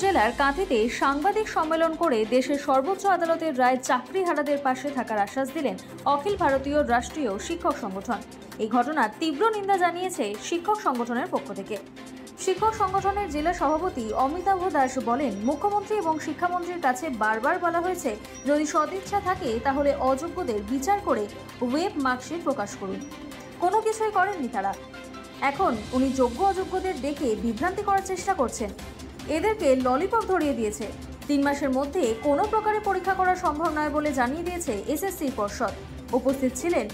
জেলার কাঁথিতে সাংবাদিক সম্মেলন করে দেশের সর্বোচ্চ আদালতের রায় চাকরিহারাদের পাশে থাকার আশ্বাস দিলেন অখিল ভারতীয় রাষ্ট্রীয় শিক্ষক সংগঠন। এই ঘটনার তীব্র নিন্দা জানিয়েছে শিক্ষক সংগঠনের পক্ষ থেকে। শিক্ষক সংগঠনের জেলা সভাপতি অমিতাভ দাস বলেন, মুখ্যমন্ত্রী এবং শিক্ষামন্ত্রীর কাছে বারবার বলা হয়েছে যদি সদিচ্ছা থাকে তাহলে অযোগ্যদের বিচার করে ওয়েব মার্কশিট প্রকাশ করুন। কোনো কিছুই করেননি তারা। এখন উনি যোগ্য অযোগ্যদের ডেকে বিভ্রান্তি করার চেষ্টা করছেন। এদেরকে ললিপপ ধরিয়ে দিয়েছে। 3 মাসের মধ্যে কোনো প্রকারে পরীক্ষা করা সম্ভব নয় বলে জানিয়ে দিয়েছে এসএসসি পর্ষদ। উপস্থিত ছিলেন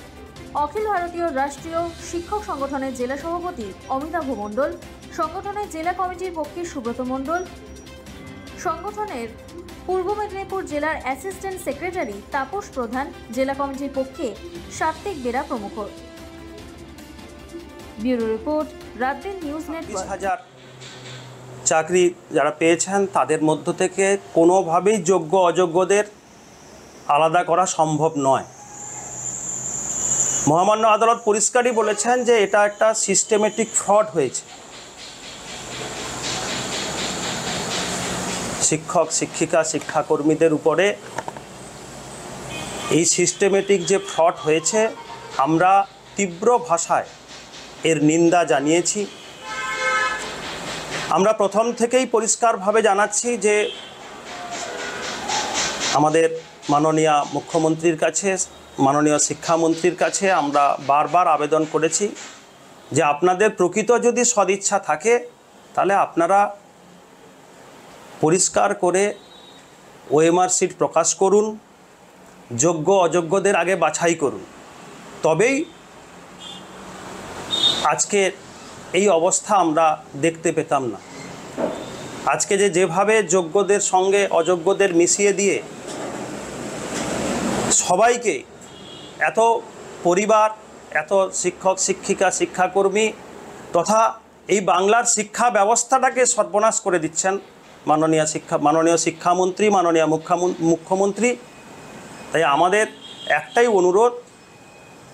অখিল ভারতীয় রাষ্ট্রীয় শিক্ষক সংগঠনের জেলা সভাপতি অমিতাভ মণ্ডল, সংগঠনের জেলা কমিটির পক্ষে সুব্রত মণ্ডল, সংগঠনের পূর্ব মেদিনীপুর জেলার অ্যাসিস্ট্যান্ট সেক্রেটারি তাপস প্রধান, জেলা কমিটির পক্ষে সাত্বিক বেরা প্রমুখ। Bureau report, রাতদিন news network. 20,000 চাকরি যারা পেয়েছেন তাদের মধ্য থেকে কোনোভাবেই যোগ্য অযোগ্যদের আলাদা করা সম্ভব নয়। মহামান্য আদালত পরিষ্কারই বলেছেন যে এটা একটা সিস্টেমেটিক ফ্রড হয়েছে। শিক্ষক, শিক্ষিকা, শিক্ষাকর্মীদের উপরে এই সিস্টেমেটিক যে ফ্রড হয়েছে, আমরা তীব্র ভাষায় এর নিন্দা জানিয়েছি। আমরা প্রথম থেকেই পরিষ্কারভাবে জানাচ্ছি যে আমাদের মাননীয় মুখ্যমন্ত্রীর কাছে, মাননীয় শিক্ষামন্ত্রীর কাছে আমরা বারবার আবেদন করেছি যে আপনাদের প্রকৃত যদি সদিচ্ছা থাকে তাহলে আপনারা পরিষ্কার করে ওএমআর শিট প্রকাশ করুন, যোগ্য অযোগ্যদের আগে বাছাই করুন, তবেই আজকে এই অবস্থা আমরা দেখতে পেতাম না। আজকে যেভাবে যোগ্যদের সঙ্গে অযোগ্যদের মিশিয়ে দিয়ে সবাইকে, এত পরিবার, এত শিক্ষক, শিক্ষিকা, শিক্ষাকর্মী তথা এই বাংলার শিক্ষা ব্যবস্থাটাকে সর্বনাশ করে দিচ্ছেন মাননীয় শিক্ষামন্ত্রী, মাননীয় মুখ্যমন্ত্রী। তাই আমাদের একটাই অনুরোধ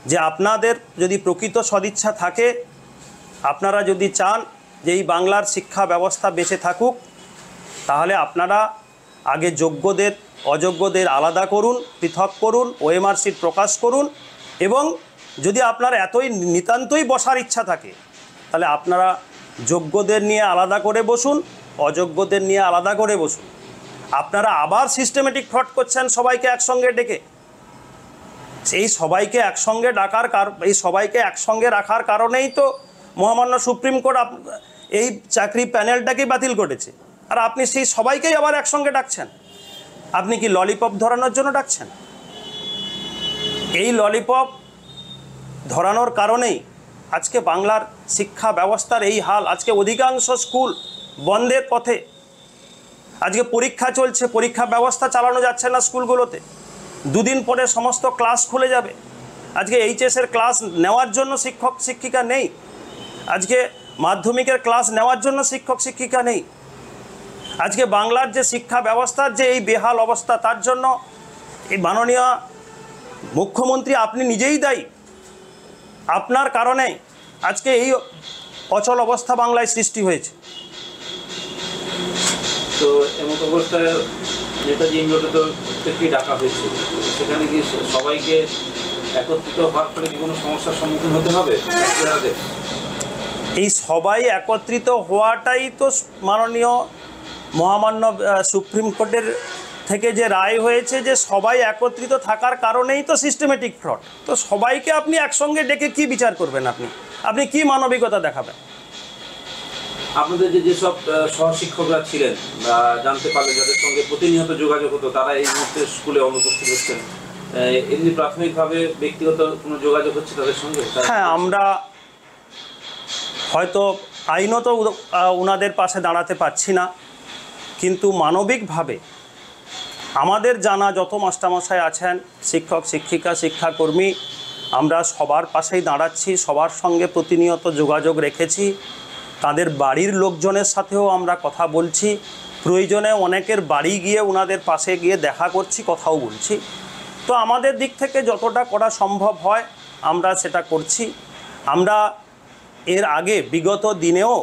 যে আপনাদের যদি প্রকৃত সদিচ্ছা থাকে, আপনারা যদি চান যে এই বাংলার শিক্ষা ব্যবস্থা বেঁচে থাকুক, তাহলে আপনারা আগে যোগ্যদের অযোগ্যদের আলাদা করুন, পৃথক করুন, ওএমআর শিট প্রকাশ করুন। এবং যদি আপনার এতই নিতান্তই বসার ইচ্ছা থাকে তাহলে আপনারা যোগ্যদের নিয়ে আলাদা করে বসুন, অযোগ্যদের নিয়ে আলাদা করে বসুন। আপনারা আবার সিস্টেমেটিক ফ্রড করছেন সবাইকে একসঙ্গে ডেকে। এই সবাইকে একসঙ্গে এই সবাইকে একসঙ্গে রাখার কারণেই তো মহামান্য সুপ্রিম কোর্ট এই চাকরি প্যানেলটাকেই বাতিল করেছে। আর আপনি সেই সবাইকেই আবার একসঙ্গে ডাকছেন। আপনি কি ললিপপ ধরানোর জন্য ডাকছেন? এই ললিপপ ধরানোর কারণেই আজকে বাংলার শিক্ষা ব্যবস্থার এই হাল। আজকে অধিকাংশ স্কুল বন্ধের পথে। আজকে পরীক্ষা চলছে, পরীক্ষা ব্যবস্থা চালানো যাচ্ছে না স্কুলগুলোতে। 2 দিন পরে সমস্ত ক্লাস খুলে যাবে। আজকে এইচএসের ক্লাস নেওয়ার জন্য শিক্ষক শিক্ষিকা নেই। আজকে মাধ্যমিকের ক্লাস নেওয়ার জন্য শিক্ষক শিক্ষিকা নেই। আজকে বাংলার যে শিক্ষা ব্যবস্থার যে এই বেহাল অবস্থা, তার জন্য এই মাননীয় মুখ্যমন্ত্রী আপনি নিজেই দায়ী। আপনার কারণে আজকে এই অচল অবস্থা বাংলায় সৃষ্টি হয়েছে। তো এমন অবস্থায় নেতাজি ইংল্যান্ডে তো প্রত্যেককেই ডাকা হয়েছে, সেখানে কি সবাইকে একত্রিত হওয়ার ফলে কি কোনো সমস্যার সম্মুখীন হতে হবে? এই সবাই একত্রিত হওয়াটাই তো মাননীয় মহামান্য সুপ্রিম কোর্টের থেকে যে রায় হয়েছে যে সবাই একত্রিত থাকার কারণেই তো সিস্টেমেটিক ফ্রড। তো সবাইকে আপনি একসঙ্গে ডেকে কি বিচার করবেন? আপনি কি মানবিকতা দেখাবেন? আপনাদের যেসব সহশিক্ষকরা ছিলেন বা জানতে পারলে যাদের সঙ্গে প্রতিনিয়ত যোগাযোগ হতো, তারা এই মুহূর্তে স্কুলে অনুপস্থিত হচ্ছেন, এমনি প্রাথমিকভাবে ব্যক্তিগত কোনো যোগাযোগ হচ্ছে তাদের সঙ্গে? হ্যাঁ, আমরা হয়তো আইনত ওনাদের পাশে দাঁড়াতে পারছি না, কিন্তু মানবিকভাবে আমাদের জানা যত মাস্টারমশাই আছেন, শিক্ষক, শিক্ষিকা, শিক্ষাকর্মী, আমরা সবার পাশেই দাঁড়াচ্ছি, সবার সঙ্গে প্রতিনিয়ত যোগাযোগ রেখেছি। তাদের বাড়ির লোকজনের সাথেও আমরা কথা বলছি। প্রয়োজনে অনেকের বাড়ি গিয়ে ওনাদের পাশে গিয়ে দেখা করছি, কথাও বলছি। তো আমাদের দিক থেকে যতটা করা সম্ভব হয় আমরা সেটা করছি। আমরা এর আগে বিগত দিনেও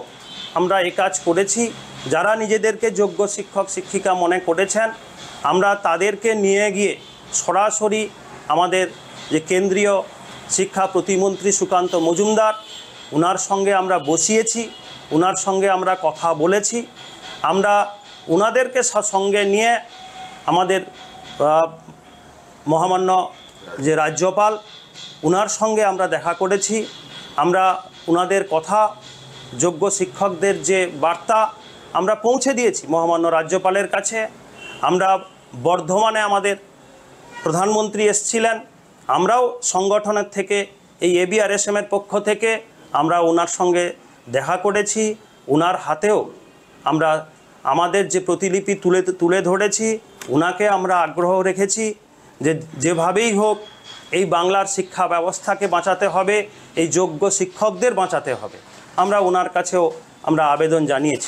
আমরা এই কাজ করেছি। যারা নিজেদেরকে যোগ্য শিক্ষক শিক্ষিকা মনে করেছেন, আমরা তাদেরকে নিয়ে গিয়ে সরাসরি আমাদের যে কেন্দ্রীয় শিক্ষা প্রতিমন্ত্রী সুকান্ত মজুমদার, ওনার সঙ্গে আমরা বসিয়েছি, ওনার সঙ্গে আমরা কথা বলেছি। আমরা ওনাদেরকে সঙ্গে নিয়ে আমাদের মহামান্য যে রাজ্যপাল, ওনার সঙ্গে আমরা দেখা করেছি। আমরা ওনাদের কথা, যোগ্য শিক্ষকদের যে বার্তা আমরা পৌঁছে দিয়েছি মহামান্য রাজ্যপালের কাছে। আমরা বর্ধমানে আমাদের প্রধানমন্ত্রী এসেছিলেন, আমরাও সংগঠনের থেকে এই ABRSM-এর পক্ষ থেকে আমরা ওনার সঙ্গে দেখা করেছি। ওনার হাতেও আমরা আমাদের যে প্রতিলিপি তুলে ধরেছি। ওনাকে আমরা আগ্রহ রেখেছি যে যেভাবেই হোক এই বাংলার শিক্ষা ব্যবস্থাকে বাঁচাতে হবে, এই যোগ্য শিক্ষকদের বাঁচাতে হবে। আমরা ওনার কাছেও আমরা আবেদন জানিয়েছি।